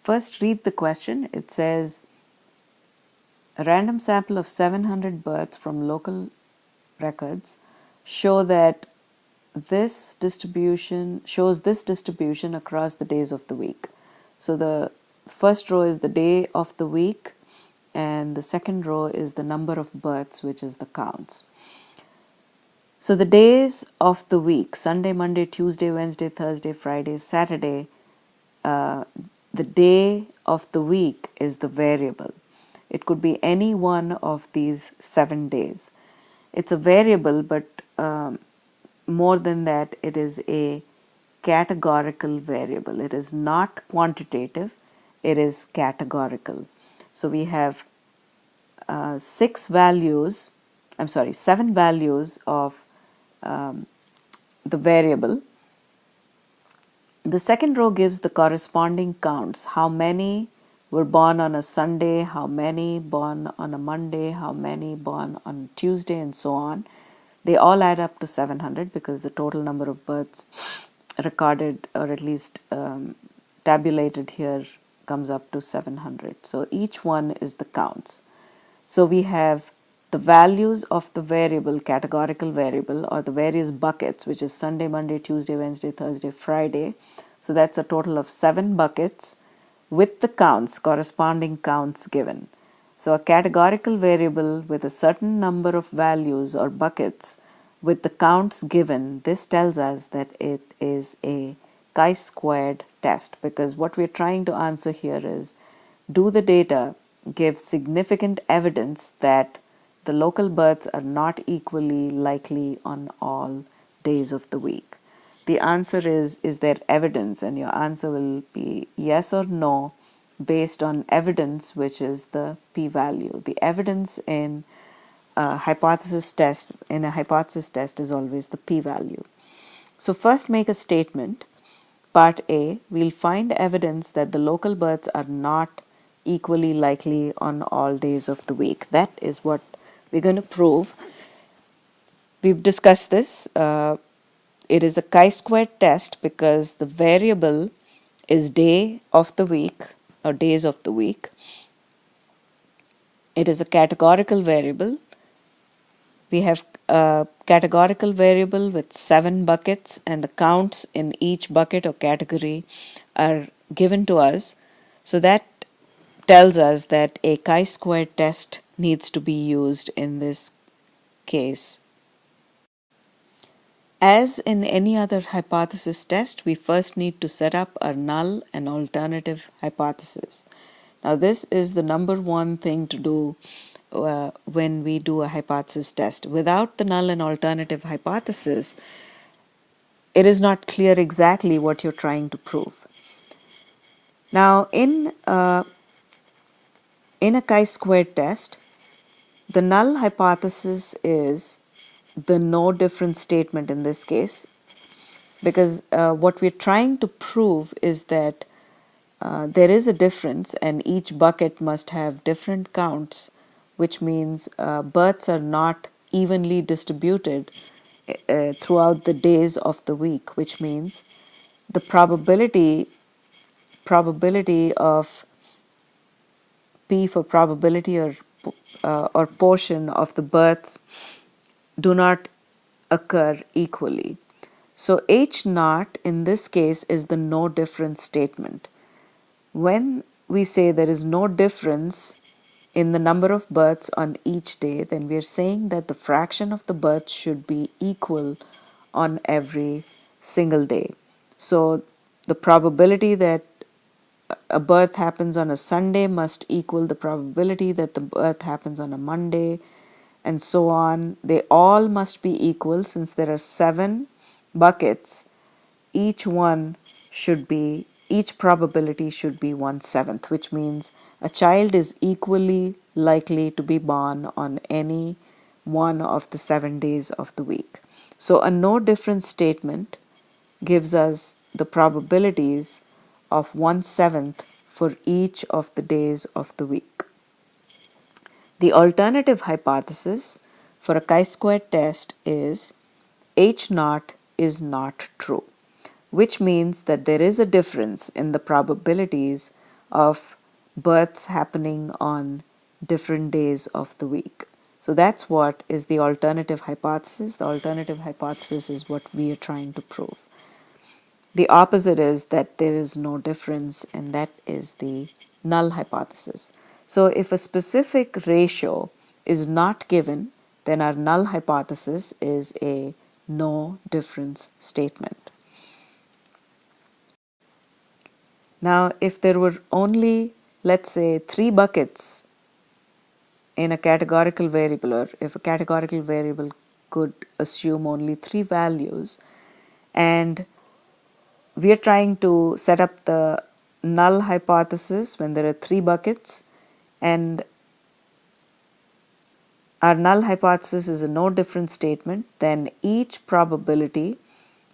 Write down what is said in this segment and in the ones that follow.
First, read the question. It says, a random sample of 700 births from local records shows this distribution across the days of the week. So the first row is the day of the week, and the second row is the number of births, which is the counts. So the days of the week, Sunday, Monday, Tuesday, Wednesday, Thursday, Friday, Saturday, the day of the week is the variable. It could be any one of these 7 days. It's a variable, but more than that, it is a categorical variable. It is not quantitative, it is categorical. So we have 7 values of the variable. The second row gives the corresponding counts. How many were born on a Sunday, how many born on a Monday, how many born on Tuesday, and so on. They all add up to 700 because the total number of births recorded, or at least tabulated here, comes up to 700. So each one is the counts. So we have the values of the variable, categorical variable, or the various buckets, which is Sunday, Monday, Tuesday, Wednesday, Thursday, Friday. So that's a total of 7 buckets with the counts, corresponding counts given. So a categorical variable with a certain number of values or buckets with the counts given, this tells us that it is a chi-squared test, because what we're trying to answer here is, do the data give significant evidence that the local births are not equally likely on all days of the week? The answer is there evidence? And your answer will be yes or no based on evidence, which is the p-value. The evidence in a hypothesis test is always the p-value. So first make a statement. Part A, we'll find evidence that the local births are not equally likely on all days of the week. That is what we're going to prove. We've discussed this. It is a chi-squared test because the variable is day of the week or days of the week. It is a categorical variable. We have a categorical variable with 7 buckets, and the counts in each bucket or category are given to us. So that tells us that a chi-squared test needs to be used in this case. As in any other hypothesis test, we first need to set up a null and alternative hypothesis. Now, this is the number one thing to do when we do a hypothesis test. Without the null and alternative hypothesis, it is not clear exactly what you're trying to prove. Now, in a chi-squared test, the null hypothesis is the no difference statement in this case, because what we're trying to prove is that there is a difference and each bucket must have different counts, which means births are not evenly distributed throughout the days of the week, which means the probability of P for probability or portion of the births do not occur equally. So H naught in this case is the no difference statement. When we say there is no difference in the number of births on each day, then we are saying that the fraction of the births should be equal on every single day. So the probability that a birth happens on a Sunday must equal the probability that the birth happens on a Monday, and so on. They all must be equal. Since there are 7 buckets, each probability should be 1/7, which means a child is equally likely to be born on any one of the 7 days of the week. So a no difference statement gives us the probabilities of 1/7 for each of the days of the week. The alternative hypothesis for a chi-squared test is H naught is not true, which means that there is a difference in the probabilities of births happening on different days of the week. So that's what is the alternative hypothesis. The alternative hypothesis is what we are trying to prove. The opposite is that there is no difference, and that is the null hypothesis. So if a specific ratio is not given, then our null hypothesis is a no difference statement. Now, if there were only, let's say, 3 buckets in a categorical variable, or if a categorical variable could assume only 3 values, and we are trying to set up the null hypothesis when there are 3 buckets, and our null hypothesis is a no difference statement, then each probability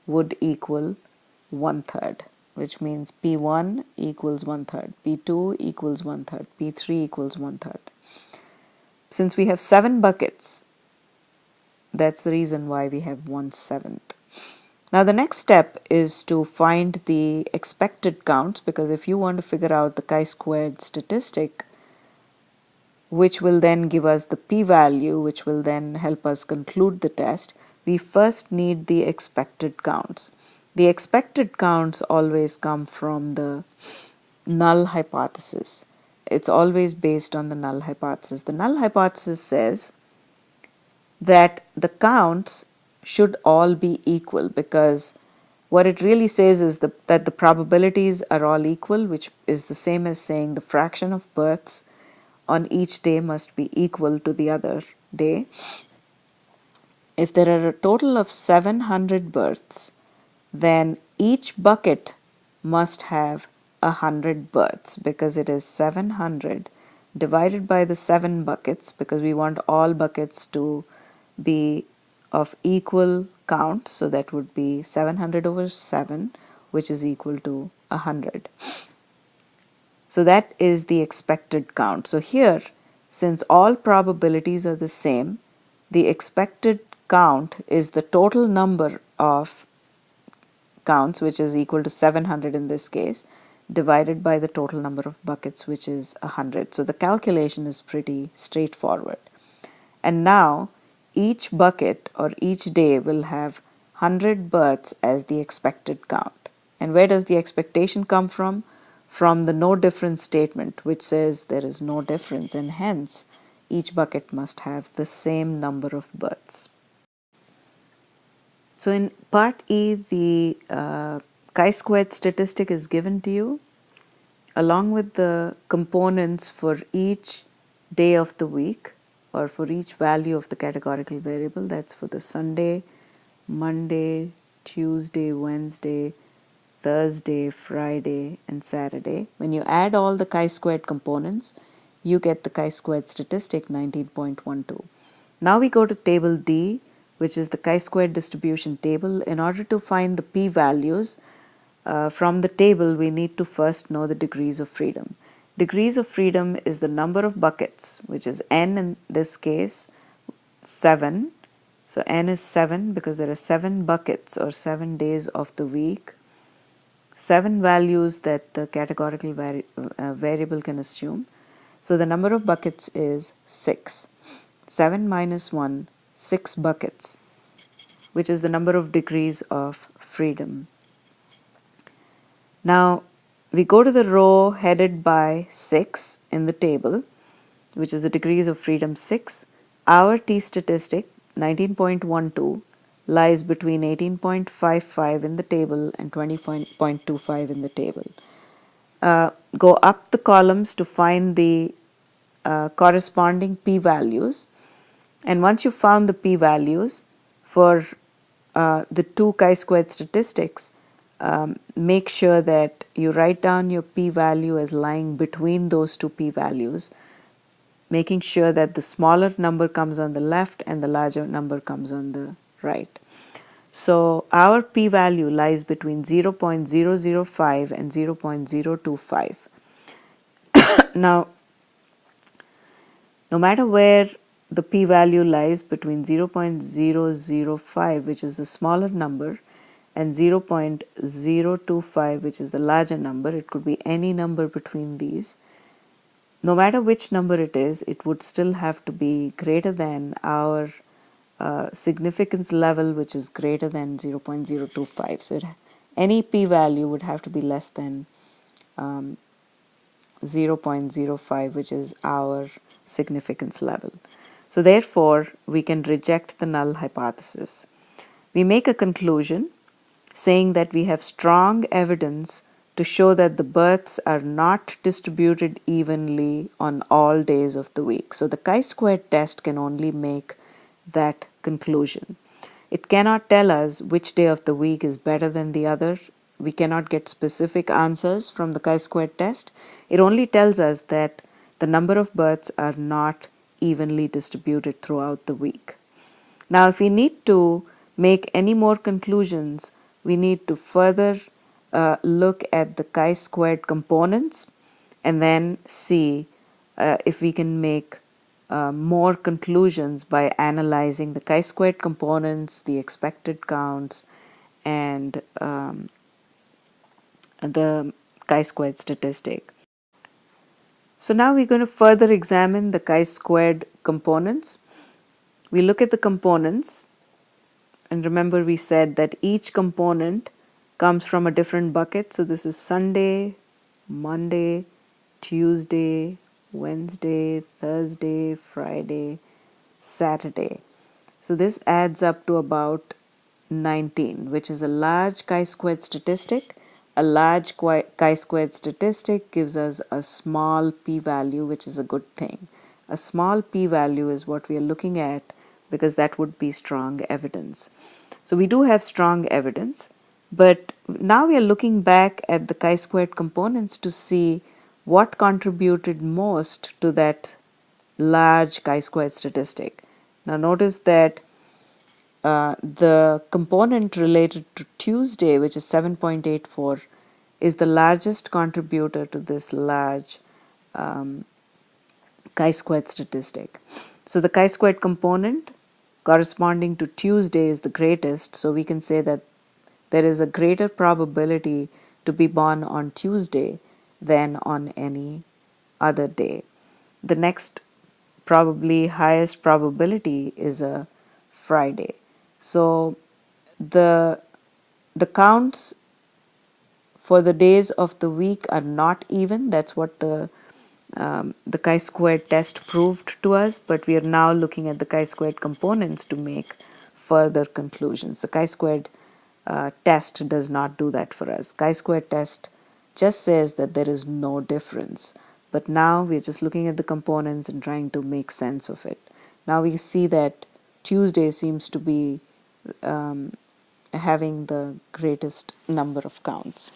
would equal 1/3, which means P1 equals 1/3, P2 equals 1/3, P3 equals 1/3. Since we have 7 buckets, that's the reason why we have 1/7. Now the next step is to find the expected counts, because if you want to figure out the chi-squared statistic, which will then give us the p-value, which will then help us conclude the test, we first need the expected counts. The expected counts always come from the null hypothesis. It's always based on the null hypothesis. The null hypothesis says that the counts should all be equal, because what it really says is that the probabilities are all equal, which is the same as saying the fraction of births on each day must be equal to the other day. If there are a total of 700 births, then each bucket must have 100 births, because it is 700 divided by the 7 buckets, because we want all buckets to be of equal count, so that would be 700 over 7, which is equal to 100. So that is the expected count. So here, since all probabilities are the same, the expected count is the total number of counts, which is equal to 700 in this case, divided by the total number of buckets, which is 100. So the calculation is pretty straightforward. And now each bucket or each day will have 100 births as the expected count. And where does the expectation come from? From the no difference statement, which says there is no difference, and hence each bucket must have the same number of births. So in part E, the chi-squared statistic is given to you along with the components for each day of the week, or for each value of the categorical variable. That's for the Sunday, Monday, Tuesday, Wednesday, Thursday, Friday, and Saturday. When you add all the chi-squared components, you get the chi-squared statistic 19.12. Now we go to table D, which is the chi-squared distribution table. In order to find the p-values from the table, we need to first know the degrees of freedom. Degrees of freedom is the number of buckets, which is n in this case, 7. So n is 7 because there are 7 buckets or 7 days of the week. 7 values that the categorical variable can assume. So the number of buckets is 6. 7 minus 1, 6 buckets, which is the number of degrees of freedom. Now we go to the row headed by 6 in the table, which is the degrees of freedom 6. Our t statistic 19.12 lies between 18.55 in the table and 20.25 in the table. Go up the columns to find the corresponding p-values, and once you found the p-values for the two chi-squared statistics, make sure that you write down your p-value as lying between those two p-values, making sure that the smaller number comes on the left and the larger number comes on the right. So our p-value lies between 0.005 and 0.025. Now, no matter where the p-value lies between 0.005, which is the smaller number, and 0.025, which is the larger number. It could be any number between these. No matter which number it is, it would still have to be greater than our significance level, which is greater than 0.025. So any p-value would have to be less than 0.05, which is our significance level. So therefore, we can reject the null hypothesis. We make a conclusion saying that we have strong evidence to show that the births are not distributed evenly on all days of the week. So the chi-squared test can only make that conclusion. It cannot tell us which day of the week is better than the other. We cannot get specific answers from the chi-squared test. It only tells us that the number of births are not evenly distributed throughout the week. Now, if we need to make any more conclusions, we need to further look at the chi-squared components and then see if we can make more conclusions by analyzing the chi-squared components, the expected counts, and the chi-squared statistic. So now we're going to further examine the chi-squared components. We look at the components, and remember we said that each component comes from a different bucket. So this is Sunday, Monday, Tuesday, Wednesday, Thursday, Friday, Saturday. So this adds up to about 19, which is a large chi-squared statistic. A large chi-squared statistic gives us a small p-value, which is a good thing. A small p-value is what we are looking at because that would be strong evidence. So we do have strong evidence, but now we are looking back at the chi-squared components to see what contributed most to that large chi-squared statistic. Now notice that the component related to Tuesday, which is 7.84, is the largest contributor to this large chi-squared statistic. So the chi-squared component corresponding to Tuesday is the greatest, so we can say that there is a greater probability to be born on Tuesday than on any other day. The next probably highest probability is a Friday. So the counts for the days of the week are not even. That's what the chi-squared test proved to us, but we are now looking at the chi-squared components to make further conclusions. The chi-squared test does not do that for us. Chi-squared test just says that there is no difference, but now we're just looking at the components and trying to make sense of it. Now we see that Tuesday seems to be having the greatest number of counts.